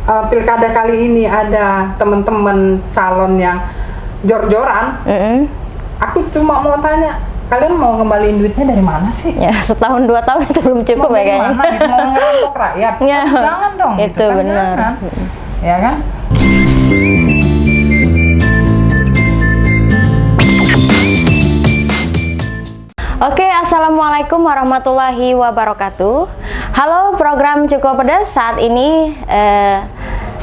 pilkada kali ini ada teman-teman calon yang jor-joran, aku cuma mau tanya, kalian mau ngembaliin duitnya dari mana sih? Ya, setahun 2 tahun itu belum cukup ya kayaknya. Mau ngerampok rakyat? Ya. Jangan dong. Itu gitu kan, benar. jangan. Ya kan? Oke, assalamualaikum warahmatullahi wabarakatuh. Halo, program Cukup Pedas. Saat ini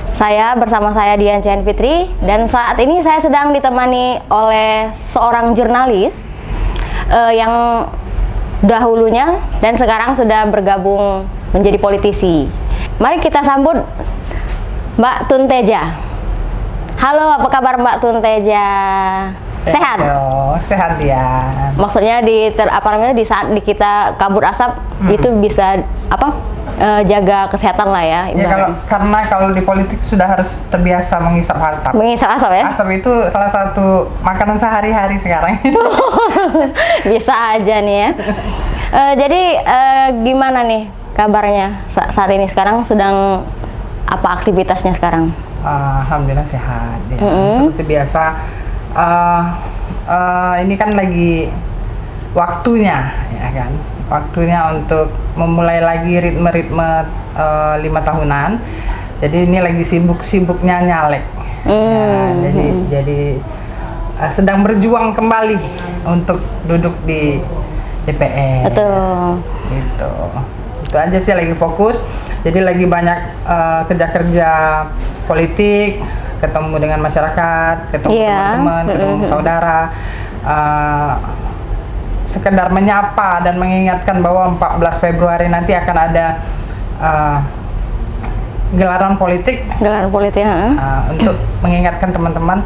saya bersama saya Dian Cian Fitri, dan saat ini saya sedang ditemani oleh seorang jurnalis yang dahulunya dan sekarang sudah bergabung menjadi politisi. Mari kita sambut Mbak Tun Teja. Halo, apa kabar Mbak Tun Teja? Sehat? Sehat ya. Maksudnya di saat kita kabut asap itu bisa jaga kesehatan lah ya. Ya karena kalau di politik sudah harus terbiasa menghisap asap. Menghisap asap ya? Asap itu salah satu makanan sehari-hari sekarang. Bisa aja nih ya. Jadi gimana nih kabarnya saat ini? Sekarang sedang apa aktivitasnya sekarang? Alhamdulillah sehat ya. Seperti biasa. Ini kan lagi waktunya, ya kan? Waktunya untuk memulai lagi ritme-ritme 5 tahunan. Jadi ini lagi sibuk-sibuknya nyalek. Ya, jadi sedang berjuang kembali untuk duduk di DPR. Betul. Gitu. Itu aja sih, lagi fokus. Jadi lagi banyak kerja-kerja politik, ketemu dengan masyarakat, ketemu teman-teman, ketemu saudara, sekedar menyapa dan mengingatkan bahwa 14 Februari nanti akan ada gelaran politik. Gelaran politik, untuk mengingatkan teman-teman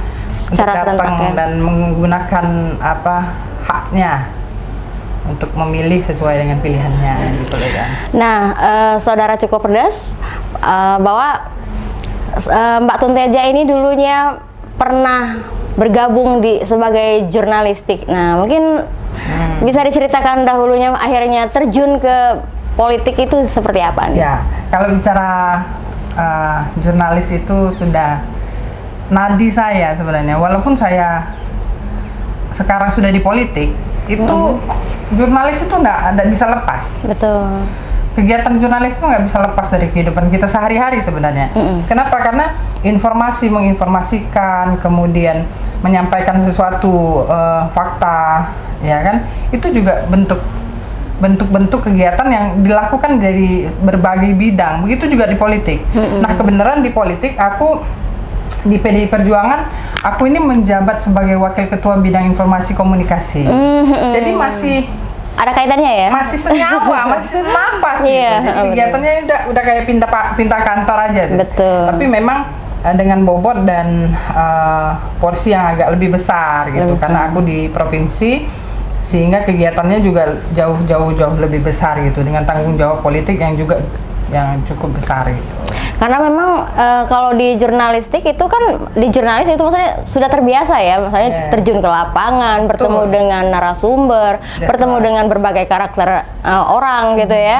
untuk datang dan menggunakan haknya untuk memilih sesuai dengan pilihannya, gitu loh kan. Nah, saudara Cukup Pedas, bahwa Mbak Tun Teja ini dulunya pernah bergabung sebagai jurnalistik. Nah, mungkin bisa diceritakan dahulunya akhirnya terjun ke politik itu seperti apa nih? Ya, kalau bicara jurnalis itu sudah nadi saya sebenarnya. Walaupun saya sekarang sudah di politik, itu jurnalis itu nggak bisa lepas. Betul. Kegiatan jurnalis itu nggak bisa lepas dari kehidupan kita sehari-hari sebenarnya. Kenapa? Karena menginformasikan, kemudian menyampaikan sesuatu fakta, ya kan? Itu juga bentuk kegiatan yang dilakukan dari berbagai bidang. Begitu juga di politik. Nah, kebenaran di politik aku di PDI Perjuangan, aku ini menjabat sebagai Wakil Ketua Bidang Informasi Komunikasi. Jadi masih ada kaitannya ya? Masih senyawa, masih senafas gitu. Jadi kegiatannya udah kayak pindah kantor aja tuh. Betul. Tapi memang dengan bobot dan porsi yang agak lebih besar gitu. Karena aku di provinsi, sehingga kegiatannya juga jauh lebih besar gitu, dengan tanggung jawab politik yang cukup besar gitu. Karena memang kalau di jurnalistik itu kan, maksudnya sudah terbiasa ya, misalnya terjun ke lapangan, bertemu dengan narasumber, bertemu dengan berbagai karakter orang gitu ya.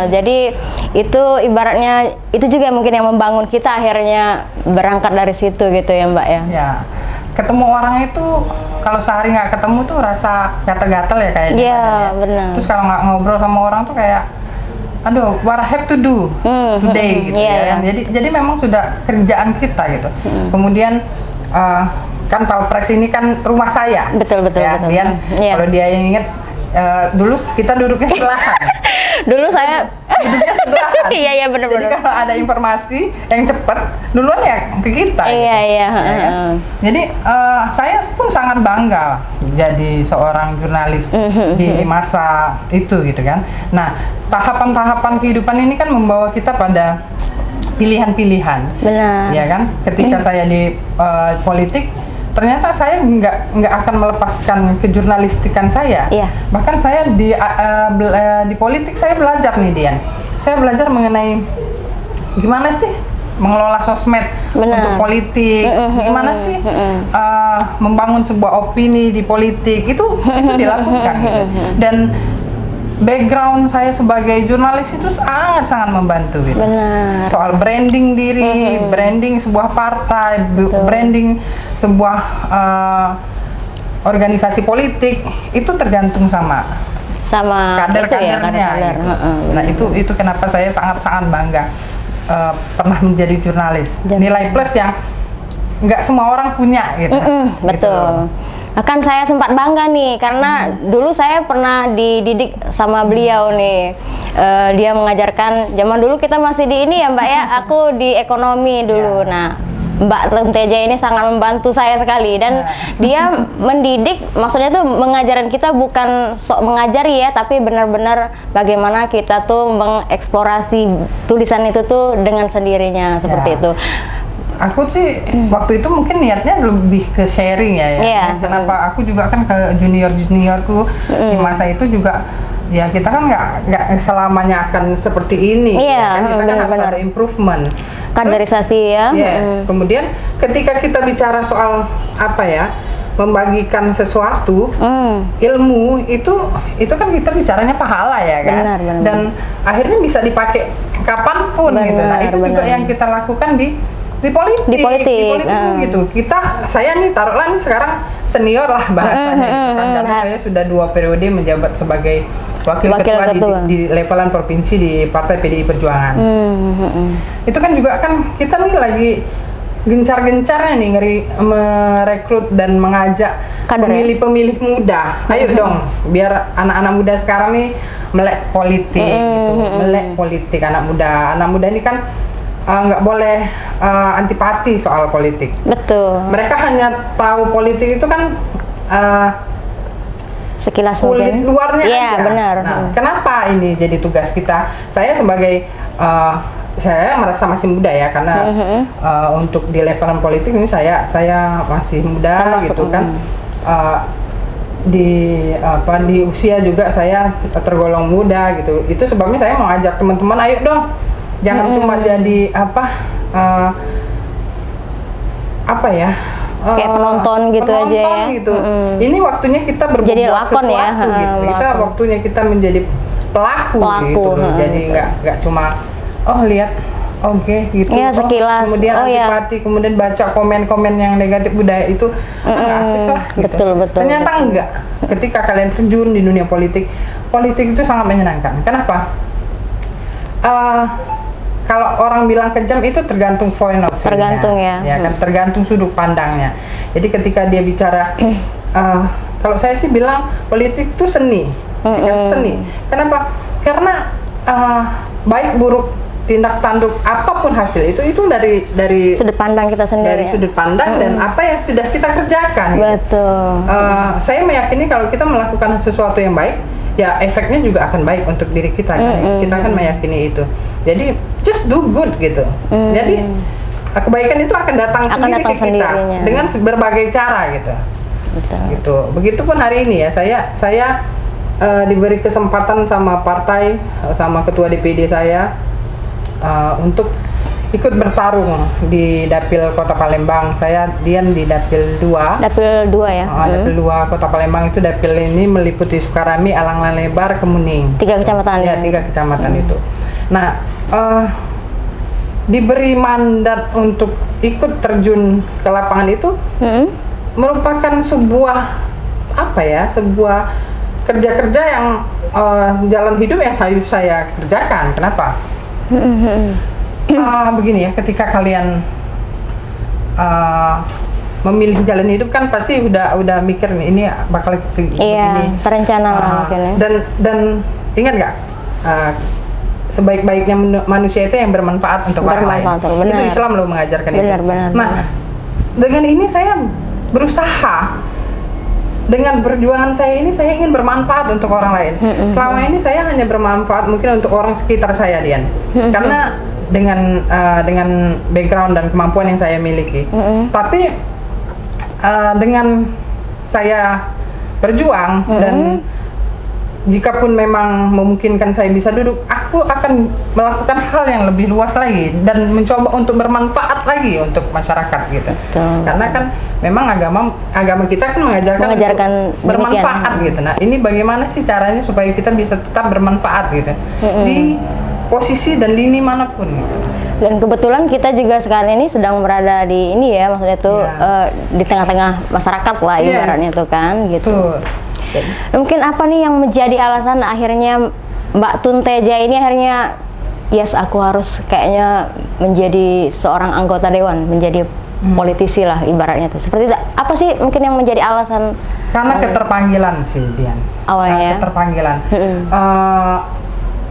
Jadi itu ibaratnya itu juga mungkin yang membangun kita akhirnya berangkat dari situ gitu ya Mbak ya. Ya, ketemu orang itu kalau sehari nggak ketemu tuh rasa gatel-gatel ya kayaknya. Iya, benar. Terus kalau nggak ngobrol sama orang tuh kayak, aduh, what I have to do today gitu ya. Jadi memang sudah kerjaan kita gitu. Kemudian kan Palpres ini kan rumah saya. Betul. Dian, kalau dia yang inget, dulu kita duduknya sebelahan. Dulu saya duduknya sebelahan. Iya benar. Jadi kalau ada informasi yang cepat, duluan ya ke kita. Iya. Kan? Jadi saya pun sangat bangga jadi seorang jurnalis di masa itu gitu kan. Nah, tahapan-tahapan kehidupan ini kan membawa kita pada pilihan-pilihan. Benar. Ya kan? Ketika saya di politik, ternyata saya nggak akan melepaskan kejurnalistikan saya. Bahkan saya di politik saya belajar nih Dian. Saya belajar mengenai gimana sih mengelola sosmed untuk politik, gimana sih membangun sebuah opini di politik itu dilakukan gitu. Dan background saya sebagai jurnalis itu sangat-sangat membantu gitu. Benar. Soal branding diri, branding sebuah partai, branding sebuah organisasi politik itu tergantung sama kader-kadernya. Gitu. Nah itu kenapa saya sangat-sangat bangga pernah menjadi jurnalis. Nilai plus yang nggak semua orang punya gitu. Betul. Bahkan saya sempat bangga nih karena dulu saya pernah dididik sama beliau nih. Dia mengajarkan, zaman dulu kita masih di ini ya Mbak ya, aku di ekonomi dulu. Nah, Mbak Teja ini sangat membantu saya sekali dan dia mendidik, maksudnya tuh mengajarin kita bukan sok mengajari ya, tapi benar-benar bagaimana kita tuh mengeksplorasi tulisan itu tuh dengan sendirinya seperti itu. Aku sih waktu itu mungkin niatnya lebih ke sharing ya. Kenapa aku juga kan ke juniorku di masa itu juga ya kita kan nggak selamanya akan seperti ini. Kan kita kan harus ada improvement. Kaderisasi ya. Kemudian ketika kita bicara soal apa ya, membagikan sesuatu, ilmu itu kan kita bicaranya pahala ya kan. Benar. Dan akhirnya bisa dipakai kapanpun gitu. Nah itu juga yang kita lakukan di politik gitu. Saya nih taruhlah nih sekarang senior lah bahasanya gitu kan, karena saya sudah 2 periode menjabat sebagai wakil ketua di levelan provinsi di Partai PDI Perjuangan. Itu kan juga kan kita nih lagi gencar-gencarnya nih merekrut dan mengajak pemilih-pemilih muda. Ayo dong, biar anak-anak muda sekarang nih melek politik gitu. Melek politik anak muda. Anak muda ini kan nggak boleh antipati soal politik. Betul. Mereka hanya tahu politik itu kan sekilas kulit luarnya aja. Benar. Nah, kenapa ini jadi tugas kita? Saya sebagai saya merasa masih muda ya, karena untuk di levelan politik ini saya masih muda gitu kan. Di usia juga saya tergolong muda gitu. Itu sebabnya saya mau ajak teman-teman, ayo dong. Jangan cuma jadi kayak penonton gitu aja ya. Gitu. Ini waktunya kita berbuat jadi lakon sesuatu ya, gitu. Kita waktunya kita menjadi pelaku gitu. Jadi nggak cuma lihat gitu. Ya, sekilas. Kemudian antipati, kemudian baca komen-komen yang negatif budaya itu nggak asik lah gitu. Betul. Ternyata enggak. Ketika kalian terjun di dunia politik itu sangat menyenangkan. Kenapa? Kalau orang bilang kejam itu tergantung point of view-nya. Tergantung ya. Kan tergantung sudut pandangnya. Jadi ketika dia bicara, kalau saya sih bilang politik itu seni, seni. Kenapa? Karena baik buruk tindak tanduk apapun hasil itu dari sudut pandang kita sendiri. Dari sudut pandang dan apa yang sudah kita kerjakan. Betul. Saya meyakini kalau kita melakukan sesuatu yang baik, ya efeknya juga akan baik untuk diri kita. Kita akan meyakini itu. Jadi just do good gitu. Jadi kebaikan itu akan datang sendiri ke kita dengan berbagai cara gitu. Gitu. Begitupun hari ini ya, saya diberi kesempatan sama partai, sama ketua DPD saya untuk ikut bertarung di Dapil Kota Palembang. Dian di Dapil 2. Dapil 2 ya. Dapil 2 Kota Palembang itu dapil ini meliputi Sukarami, Alang Lebar, Kemuning. 3 kecamatan. Ya, 3 kecamatan itu. Nah, diberi mandat untuk ikut terjun ke lapangan itu merupakan sebuah sebuah kerja-kerja yang jalan hidup yang saya kerjakan. Kenapa? Begini ya, ketika kalian memilih jalan hidup kan pasti udah mikir nih ini bakal begini. Terencana lah mungkin ya. Dan ingat nggak, sebaik-baiknya manusia itu yang bermanfaat untuk orang lain. Itu Islam loh mengajarkan itu. Nah, dengan ini saya berusaha, dengan perjuangan saya ini saya ingin bermanfaat untuk orang lain. Selama ini saya hanya bermanfaat mungkin untuk orang sekitar saya, Dian. Karena dengan background dan kemampuan yang saya miliki. Tapi dengan saya berjuang dan jikapun memang memungkinkan saya bisa duduk, aku akan melakukan hal yang lebih luas lagi dan mencoba untuk bermanfaat lagi untuk masyarakat gitu. Betul. Karena kan memang agama kita kan mengajarkan untuk bermanfaat gitu. Nah, ini bagaimana sih caranya supaya kita bisa tetap bermanfaat gitu di posisi dan lini manapun gitu. Dan kebetulan kita juga sekarang ini sedang berada di ini ya, maksudnya tuh di tengah-tengah masyarakat lah ibaratnya tuh kan gitu. Mungkin apa nih yang menjadi alasan akhirnya Mbak Tun Teja ini akhirnya yes aku harus kayaknya menjadi seorang anggota dewan, menjadi politisi lah ibaratnya tuh. Seperti apa sih mungkin yang menjadi alasan? Karena keterpanggilan sih Dian. Awalnya. Keterpanggilan.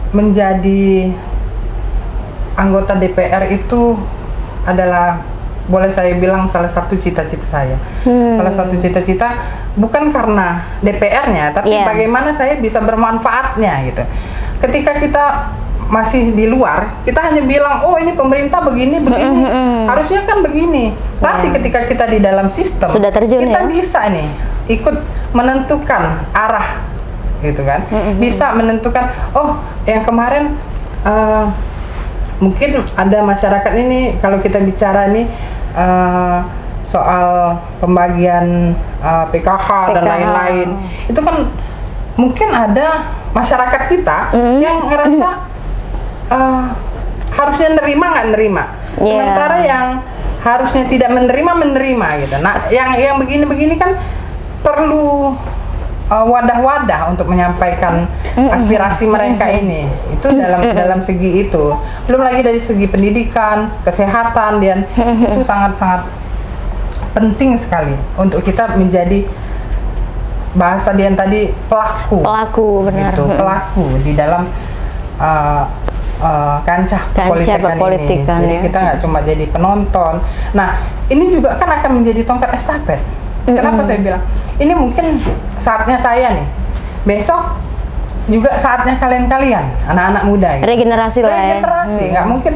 Menjadi anggota DPR itu adalah boleh saya bilang salah satu cita-cita saya. Salah satu cita-cita bukan karena DPR-nya, tapi bagaimana saya bisa bermanfaatnya gitu. Ketika kita masih di luar, kita hanya bilang, oh ini pemerintah begini, harusnya kan begini. Tapi ketika kita di dalam sistem, sudah terjun, kita bisa nih ikut menentukan arah, gitu kan. Bisa menentukan, oh yang kemarin mungkin ada masyarakat ini, kalau kita bicara nih soal pembagian PKH dan lain-lain, itu kan mungkin ada masyarakat kita yang ngerasa harusnya nerima nggak nerima, sementara yang harusnya tidak menerima gitu. Nah, yang begini-begini kan perlu wadah-wadah untuk menyampaikan aspirasi mereka ini. Itu dalam segi itu. Belum lagi dari segi pendidikan, kesehatan, dan itu sangat-sangat penting sekali untuk kita menjadi, bahasa Dian tadi, pelaku benar gitu, pelaku di dalam kancah politikan ini. Jadi kita nggak cuma jadi penonton. Nah, ini juga kan akan menjadi tongkat estafet. Kenapa saya bilang ini mungkin saatnya saya nih, besok juga saatnya kalian anak-anak muda gitu. Regenerasi lah ya. Nggak mungkin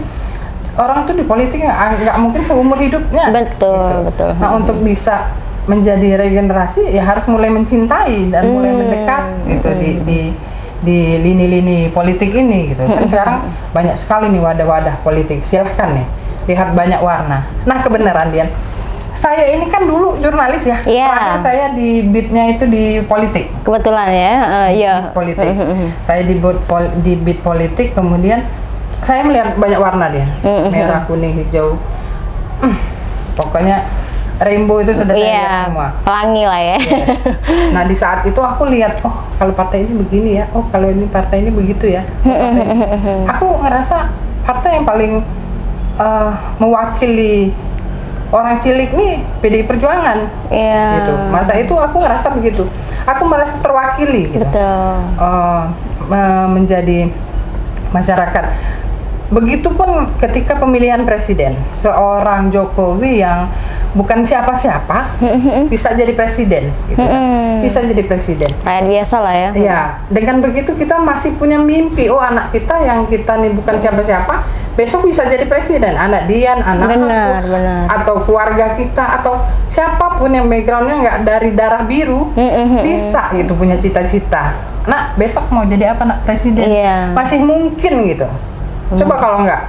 orang tuh di politik nggak mungkin seumur hidupnya. Betul. Nah, untuk bisa menjadi regenerasi ya harus mulai mencintai dan mulai mendekat gitu di lini-lini politik ini gitu. Kan sekarang banyak sekali nih wadah-wadah politik. Silahkan nih lihat banyak warna. Nah, kebenaran Dian, saya ini kan dulu jurnalis ya. Terakhir saya di beatnya itu di politik. Kebetulan ya, politik. Saya di beat politik, kemudian saya melihat banyak warna dia, merah, kuning, hijau. Pokoknya rainbow itu sudah saya lihat semua. Pelangi lah ya. Yes. Nah, di saat itu aku lihat, oh kalau partai ini begini ya, oh kalau ini partai ini begitu ya. Aku ngerasa partai yang paling mewakili orang cilik nih PDI Perjuangan, gitu. Masa itu aku ngerasa begitu, aku merasa terwakili, gitu. Menjadi masyarakat. Begitupun ketika pemilihan presiden, seorang Jokowi yang bukan siapa-siapa bisa jadi presiden, gitu kan. Bisa jadi presiden. Rakyat biasa lah ya. Iya. Dengan begitu kita masih punya mimpi, oh anak kita yang kita nih bukan siapa-siapa besok bisa jadi presiden, anak Dian, anak aku, atau keluarga kita, atau siapapun yang backgroundnya nggak dari darah biru, bisa gitu punya cita-cita. Nah, besok mau jadi apa nak presiden? Masih mungkin gitu. Coba kalau nggak,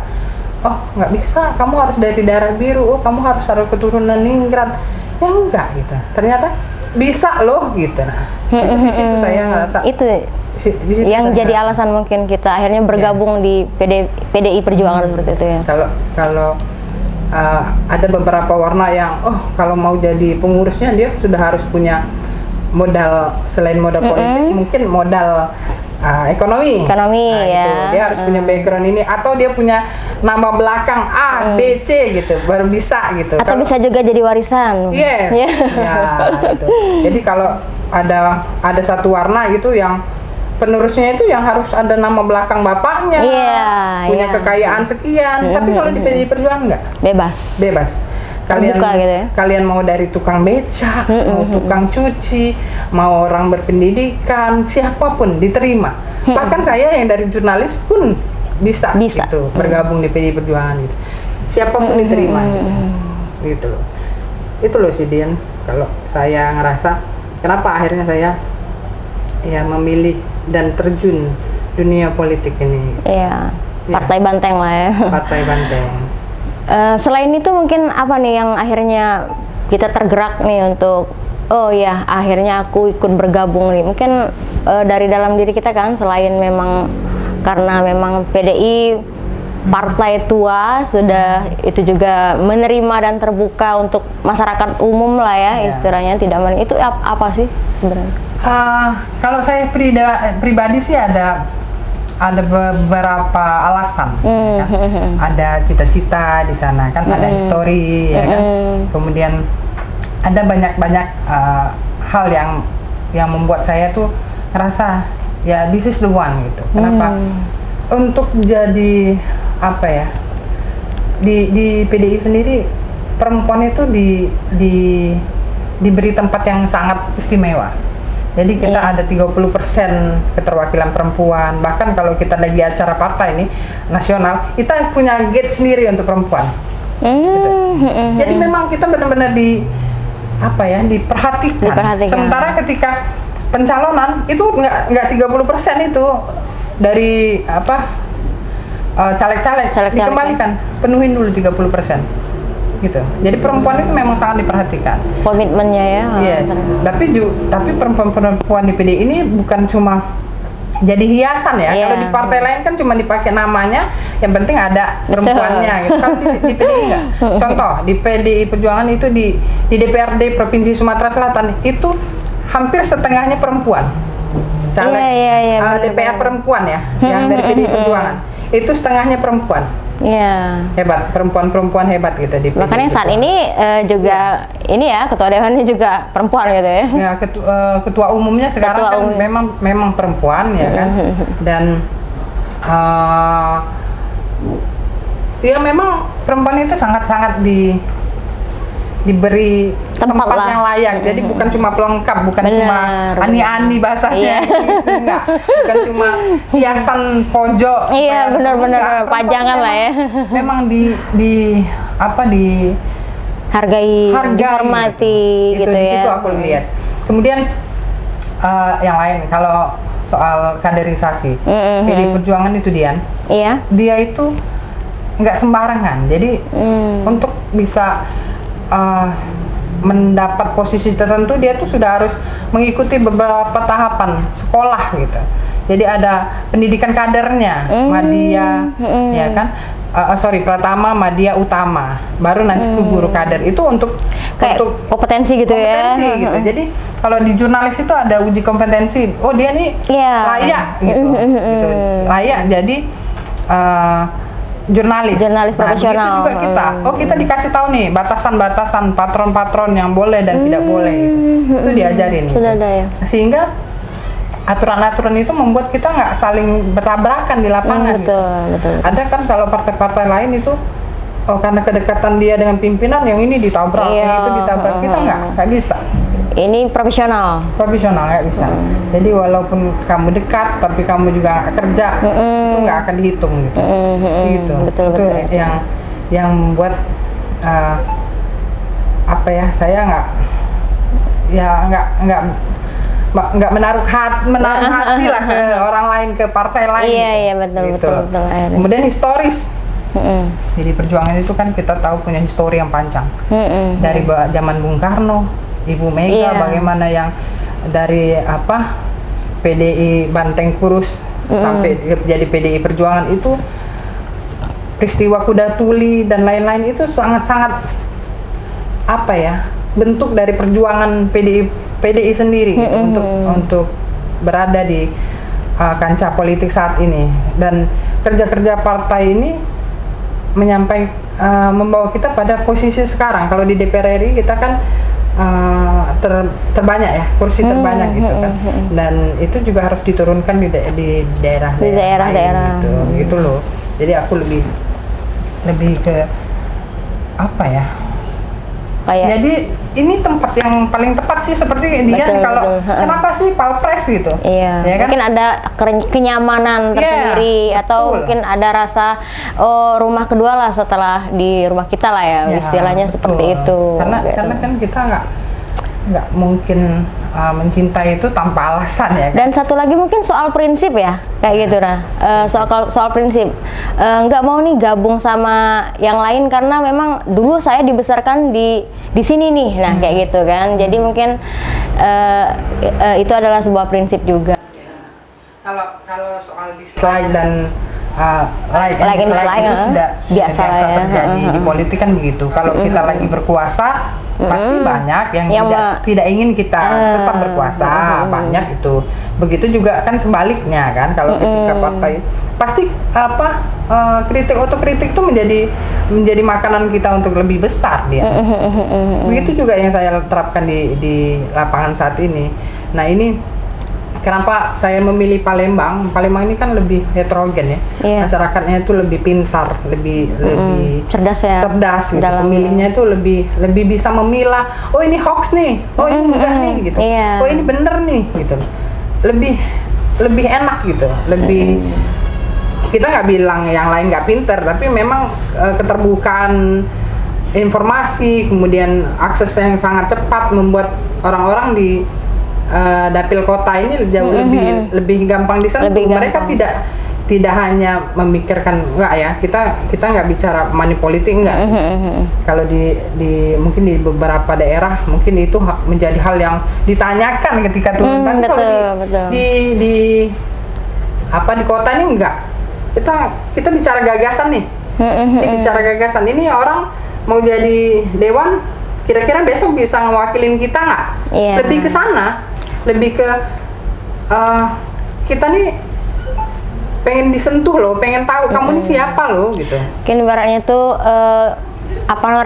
oh nggak bisa, kamu harus dari darah biru, oh kamu harus keturunan ningrat, ya enggak gitu. Ternyata bisa loh gitu. Nah, itu di situ saya ngerasa itu yang jadi alasan mungkin kita akhirnya bergabung di PDI Perjuangan seperti itu ya. Kalau ada beberapa warna yang kalau mau jadi pengurusnya dia sudah harus punya modal, selain modal politik mungkin modal ekonomi nah, ya itu. Dia harus punya background ini, atau dia punya nama belakang A, B, C gitu baru bisa gitu, atau bisa juga jadi warisan. Ya gitu. Jadi kalau ada satu warna gitu yang penerusnya itu yang harus ada nama belakang bapaknya, punya kekayaan sekian. Tapi kalau di PDI Perjuangan enggak, bebas. Kalian gitu ya? Kalian mau dari tukang becak, mau tukang cuci, mau orang berpendidikan, siapapun diterima. Bahkan saya yang dari jurnalis pun bisa. Gitu, bergabung di PDI Perjuangan gitu. Siapapun diterima gitu loh. Itu loh sih Dian, kalau saya ngerasa kenapa akhirnya saya memilih dan terjun dunia politik ini. Iya, partai banteng lah ya. Partai banteng. Selain itu mungkin apa nih yang akhirnya kita tergerak nih untuk oh ya akhirnya aku ikut bergabung nih, mungkin dari dalam diri kita kan, selain memang karena memang PDI partai tua sudah itu juga menerima dan terbuka untuk masyarakat umum lah ya, istilahnya tidak itu apa sih sebenarnya? Kalau saya pribadi sih ada beberapa alasan, kan? Ada cita-cita di sana kan, ada histori ya kan, kemudian ada banyak hal yang membuat saya tuh ngerasa ya this is the one gitu. Kenapa? Untuk jadi apa ya, di PDI sendiri perempuan itu diberi tempat yang sangat istimewa. Jadi kita ada 30% keterwakilan perempuan. Bahkan kalau kita lagi acara partai ini nasional, kita punya gate sendiri untuk perempuan. Gitu. Jadi memang kita benar-benar diperhatikan. Sementara ketika pencalonan itu nggak 30% itu dari caleg-caleg dikembalikan, penuhin dulu 30%. Gitu. Jadi perempuan itu memang sangat diperhatikan. Komitmennya ya. Yes. Tapi perempuan di PDI ini bukan cuma jadi hiasan ya. Kalau di partai lain kan cuma dipakai namanya, yang penting ada perempuannya gitu. Kalau di PDI enggak. Contoh, di PDI Perjuangan itu di DPRD Provinsi Sumatera Selatan itu hampir setengahnya perempuan. Caleg DPR perempuan ya, yang dari PDI Perjuangan. Itu setengahnya perempuan. Iya. Hebat, perempuan hebat gitu di PDI. Makanya saat ini juga ini ya ketua dewannya juga perempuan gitu ya. Ya, ketua umumnya sekarang kan memang perempuan ya kan. Dan ya memang perempuan itu sangat diberi tempat yang layak. Jadi bukan cuma pelengkap, bukan cuma ani-ani bahasanya gitu, enggak. Bukan cuma hiasan pojok. Iya, benar-benar pajangan lah ya. Memang hargai, dihormati gitu ya. Di situ aku lihat. Kemudian yang lain kalau soal kaderisasi, PDI Perjuangan itu Dian. Iya. Dia itu nggak sembarangan. Jadi untuk bisa mendapat posisi tertentu, dia tuh sudah harus mengikuti beberapa tahapan sekolah gitu. Jadi ada pendidikan kadernya, madya, ya kan? Pratama, madya, utama, baru nanti ke guru kader. Itu untuk kompetensi gitu ya. Gitu. Jadi kalau di jurnalis itu ada uji kompetensi. Oh dia nih layak gitu, layak jadi jurnalis profesional. Begitu juga kita dikasih tahu nih batasan-batasan, patron-patron yang boleh dan tidak boleh itu diajarin sudah ada ya. Sehingga aturan-aturan itu membuat kita nggak saling bertabrakan di lapangan. Betul. Ada kan kalau partai-partai lain itu karena kedekatan dia dengan pimpinan, yang ini ditabrak, yang itu ditabrak. Kita nggak bisa. Ini profesional nggak bisa. Jadi walaupun kamu dekat tapi kamu juga nggak kerja, itu nggak akan dihitung gitu. Gitu. Betul. Yang membuat saya nggak menaruh hati lah ke orang lain, ke partai lain. Iya betul. Kemudian historis. Jadi Perjuangan itu kan kita tahu punya histori yang panjang. Dari zaman Bung Karno, Ibu Mega, bagaimana yang dari PDI Banteng Kurus sampai jadi PDI Perjuangan, itu peristiwa Kuda Tuli dan lain-lain itu sangat-sangat bentuk dari perjuangan PDI sendiri gitu, untuk berada di kancah politik saat ini. Dan kerja-kerja partai ini membawa kita pada posisi sekarang. Kalau di DPR RI kita kan terbanyak ya, kursi terbanyak gitu kan, dan itu juga harus diturunkan di daerah-daerah gitu loh. Jadi aku lebih ke jadi ini tempat yang paling tepat sih, seperti dia kalau kenapa sih Palpres gitu. Iya. Ya kan? Mungkin ada kenyamanan tersendiri, atau mungkin ada rasa rumah kedua lah setelah di rumah kita lah ya, istilahnya betul. Seperti itu. Karena kan kita nggak mungkin mencintai itu tanpa alasan ya kan? Dan satu lagi mungkin soal prinsip ya, kayak gitu nah. Soal prinsip, nggak mau nih gabung sama yang lain karena memang dulu saya dibesarkan di sini nih, nah kayak gitu kan. Jadi mungkin itu adalah sebuah prinsip juga. Kalau soal dislike dan like and dislike itu sudah biasa ya. terjadi di politik kan begitu. Kalau kita lagi berkuasa pasti banyak yang tidak ingin kita tetap berkuasa, banyak itu. Begitu juga kan sebaliknya kan, kalau ketika partai pasti kritik otokritik itu menjadi makanan kita untuk lebih besar dia. Begitu juga yang saya terapkan di lapangan saat ini. Nah ini kenapa saya memilih Palembang? Palembang ini kan lebih heterogen ya, masyarakatnya itu lebih pintar, lebih cerdas ya, cerdas gitu. Pemilihnya itu lebih bisa memilah. Oh ini hoax nih, oh ini enggak nih gitu. Oh ini bener nih gitu. Lebih enak gitu, lebih kita nggak bilang yang lain nggak pinter, tapi memang keterbukaan informasi, kemudian akses yang sangat cepat membuat orang-orang di dapil kota ini jauh lebih gampang disentuh. Mereka tidak hanya memikirkan kita nggak bicara money politik enggak. Kalau mungkin di beberapa daerah mungkin itu menjadi hal yang ditanyakan ketika turun. Tapi kalau di kota ini enggak. Kita bicara gagasan nih. Bicara gagasan ini orang mau jadi dewan, kira-kira besok bisa ngewakilin kita nggak? Lebih ke sana. Lebih ke kita nih pengen disentuh loh, pengen tahu kamu nih siapa loh gitu. Mungkin ibaratnya tuh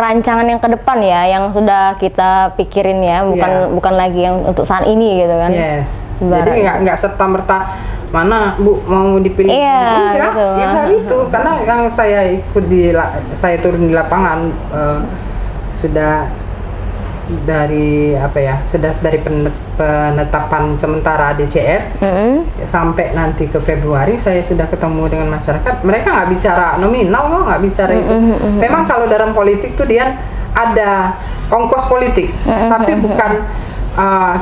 rancangan yang ke depan ya, yang sudah kita pikirin ya, bukan lagi yang untuk saat ini gitu kan. Yes. Jadi nggak serta merta mana Bu mau dipilih gitu. Nggak gitu, karena yang saya ikut saya turun di lapangan sudah dari penetapan sementara DCS sampai nanti ke Februari saya sudah ketemu dengan masyarakat. Mereka nggak bicara nominal kok, nggak bicara itu. Memang kalau dalam politik tuh dia ada ongkos politik, tapi bukan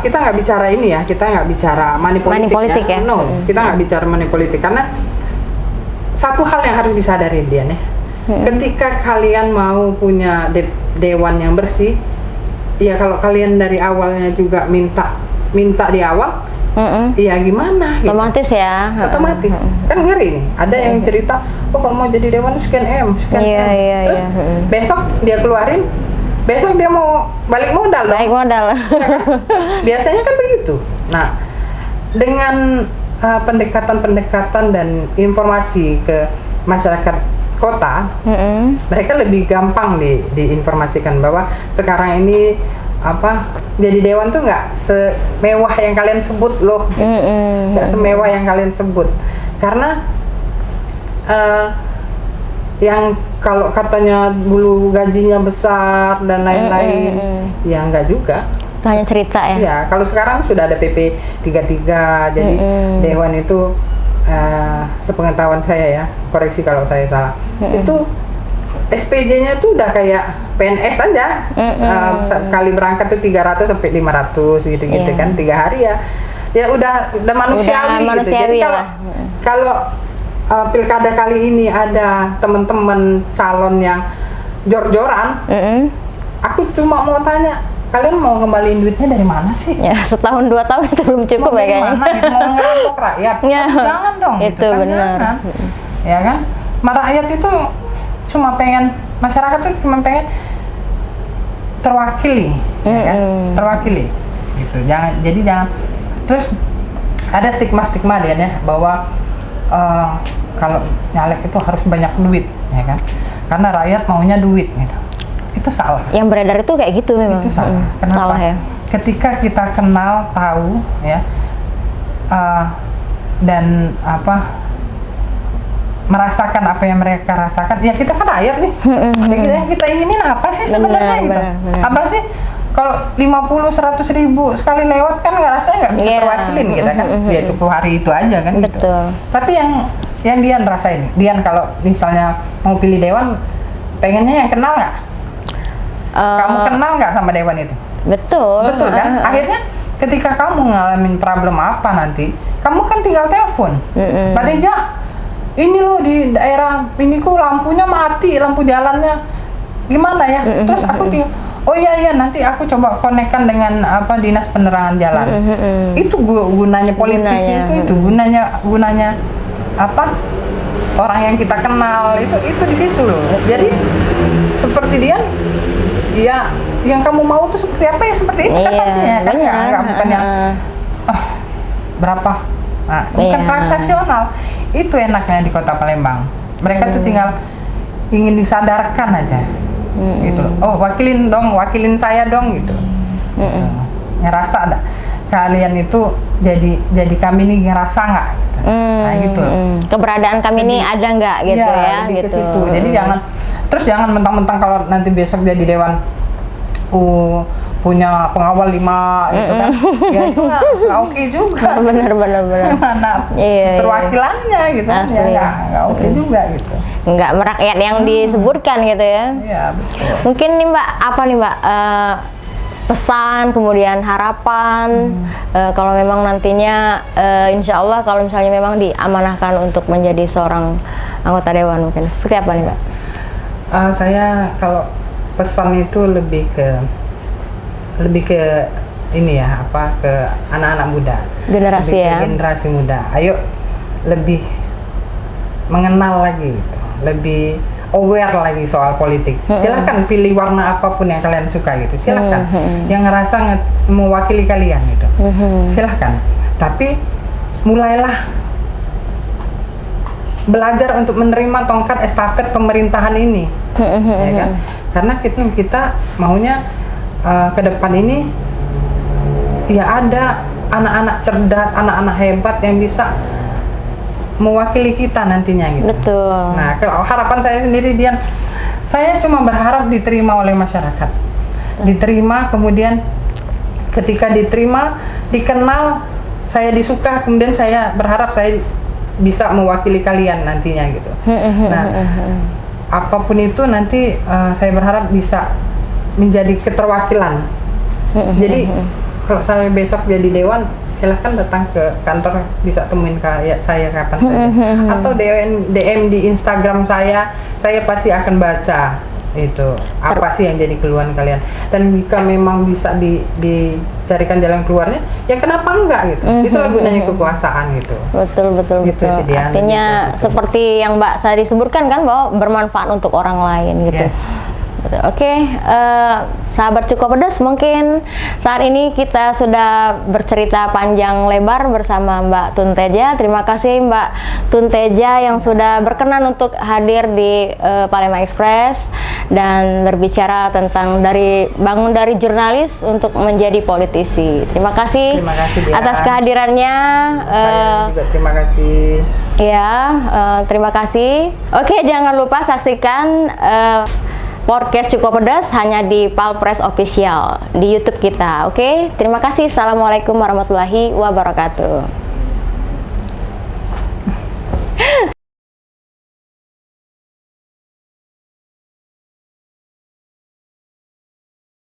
kita nggak bicara ini ya, kita nggak bicara money politik ya. No, kita nggak bicara money politik karena satu hal yang harus disadari dia nih, ketika kalian mau punya dewan yang bersih. Ya kalau kalian dari awalnya juga minta di awal, ya gimana? Gitu. Otomatis ya. Otomatis. Kan ngeri nih. Ada yang cerita, oh kalau mau jadi dewan sekian M. Terus besok dia keluarin, besok dia mau balik modal dong. Balik modal. Ya kan? Biasanya kan begitu. Nah, dengan pendekatan dan informasi ke masyarakat kota, mereka lebih gampang diinformasikan bahwa sekarang ini jadi dewan tuh nggak semewah yang kalian sebut loh, nggak semewah yang kalian sebut, karena yang kalau katanya dulu gajinya besar dan lain-lain, ya nggak juga. Hanya cerita ya. Ya kalau sekarang sudah ada PP 33, jadi dewan itu sepengetahuan saya ya, koreksi kalau saya salah, itu SPJ-nya tuh udah kayak PNS aja, kali berangkat tuh 300 sampai 500 gitu-gitu kan, 3 hari ya udah manusiawi gitu. Jadi kalau pilkada kali ini ada teman-teman calon yang jor-joran, aku cuma mau tanya, kalian mau ngembaliin duitnya dari mana sih? Ya, setahun 2 tahun itu belum cukup ya kayaknya. Mau ngerampok rakyat? Jangan dong. Itu gitu, benar. Jangan. Ya kan? Rakyat itu masyarakat tuh cuma pengen terwakili, ya kan? Terwakili. Gitu. Jangan. Terus ada stigma dia ya bahwa kalau nyalek itu harus banyak duit, ya kan? Karena rakyat maunya duit gitu. Itu salah. Yang beredar itu kayak gitu memang. Itu salah. Kenapa? Salah ya. Ketika kita kenal, tahu ya, dan merasakan apa yang mereka rasakan, ya kita kan rakyat nih. Kita inginin apa sih sebenarnya gitu? Apa sih? Kalau 50-100 ribu sekali lewat kan rasanya nggak bisa terwakilin kita kan? Ya cukup hari itu aja kan. Gitu. Tapi yang Dian rasain, Dian kalau misalnya mau pilih dewan, pengennya yang kenal nggak? Kamu kenal nggak sama dewan itu? Betul. Betul kan? Akhirnya ketika kamu ngalamin problem apa nanti, kamu kan tinggal telepon. Mbak Teja, ini loh di daerah ini kok lampunya mati, lampu jalannya gimana ya? Terus aku tinggal, oh iya nanti aku coba konekkan dengan dinas penerangan jalan. Itu gunanya politisi itu gunanya orang yang kita kenal itu di situ loh. Jadi seperti dia ya yang kamu mau tuh seperti apa ya seperti itu kan pastinya kan nggak bukan yang berapa bukan transaksional. Itu enaknya di Kota Palembang. Mereka tuh tinggal ingin disadarkan aja. Gitu loh. Oh, wakilin saya dong gitu. Ngerasa ada kalian itu jadi kami ini ngerasa nggak gitu. Nah gitu loh. Keberadaan kami ini ada nggak gitu ya gitu. Ke situ. Jadi jangan mentang-mentang kalau nanti besok jadi dewan punya pengawal 5 gitu kan. Ya itu nggak oke juga. Benar. Mana perwakilannya gitu. Ya nggak oke juga gitu. Nggak merakyat yang disebutkan gitu ya. Iya, betul. Mungkin nih Mbak, apa nih Mbak, pesan kemudian harapan kalau memang nantinya insya Allah kalau misalnya memang diamanahkan untuk menjadi seorang anggota dewan, mungkin seperti apa nih Mbak? Saya kalau pesan itu lebih ke ini ya, ke anak-anak muda, generasi muda. Ayo lebih mengenal lagi gitu. Lebih aware lagi soal politik. Silahkan pilih warna apapun yang kalian suka gitu. Silahkan. Yang ngerasa mewakili kalian gitu. Silahkan. Tapi mulailah belajar untuk menerima tongkat estafet pemerintahan ini. Ya kan? Karena kita maunya ke depan ini ya ada anak-anak cerdas, anak-anak hebat yang bisa mewakili kita nantinya gitu. Betul. Nah, kalau harapan saya sendiri saya cuma berharap diterima oleh masyarakat. Diterima, kemudian ketika diterima, dikenal, saya disuka, kemudian saya berharap saya bisa mewakili kalian nantinya gitu. Nah, apapun itu nanti saya berharap bisa menjadi keterwakilan. Jadi kalau saya besok jadi dewan, silahkan datang ke kantor, bisa temuin saya kapan saja, atau DM di Instagram saya pasti akan baca itu apa sih yang jadi keluhan kalian, dan jika memang bisa dicarikan jalan keluarnya ya kenapa enggak gitu. Itulah gunanya kekuasaan gitu. Betul Gitu sih, Dian. Artinya gitu. Seperti yang Mbak tadi sebutkan kan, bahwa bermanfaat untuk orang lain gitu. Yes. Betul. Oke, sahabat Cukup Pedas, mungkin saat ini kita sudah bercerita panjang lebar bersama Mbak Tun Teja. Terima kasih Mbak Tun Teja yang sudah berkenan untuk hadir di Palembang Express dan berbicara tentang bangun dari jurnalis untuk menjadi politisi. Terima kasih atas kehadirannya. Saya juga terima kasih. Ya, terima kasih. Oke, jangan lupa saksikan podcast Cukup Pedas hanya di Palpres Official di YouTube kita. Oke, terima kasih. Assalamualaikum warahmatullahi wabarakatuh.